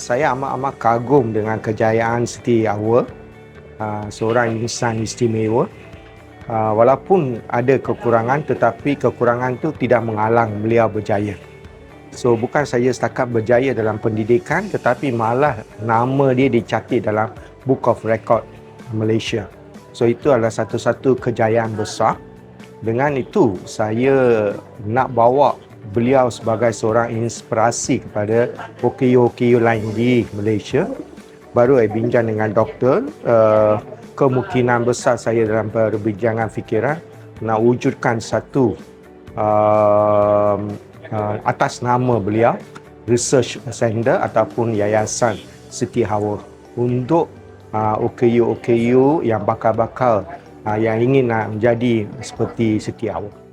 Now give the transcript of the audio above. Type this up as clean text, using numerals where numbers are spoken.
Saya amat-amat kagum dengan kejayaan Siti Awa, seorang insan istimewa. Walaupun ada kekurangan, tetapi kekurangan itu tidak menghalang beliau berjaya. So, bukan saja setakat berjaya dalam pendidikan, tetapi malah nama dia dicatat dalam Book of Record Malaysia. So, itu adalah satu-satu kejayaan besar. Dengan itu, saya nak bawa beliau sebagai seorang inspirasi kepada OKU-OKU lain di Malaysia. Baru saya bincang dengan doktor, kemungkinan besar saya dalam perbincangan fikiran nak wujudkan satu atas nama beliau research center ataupun yayasan Siti Hawa untuk OKU-OKU yang bakal-bakal yang ingin nak menjadi seperti Siti Hawa.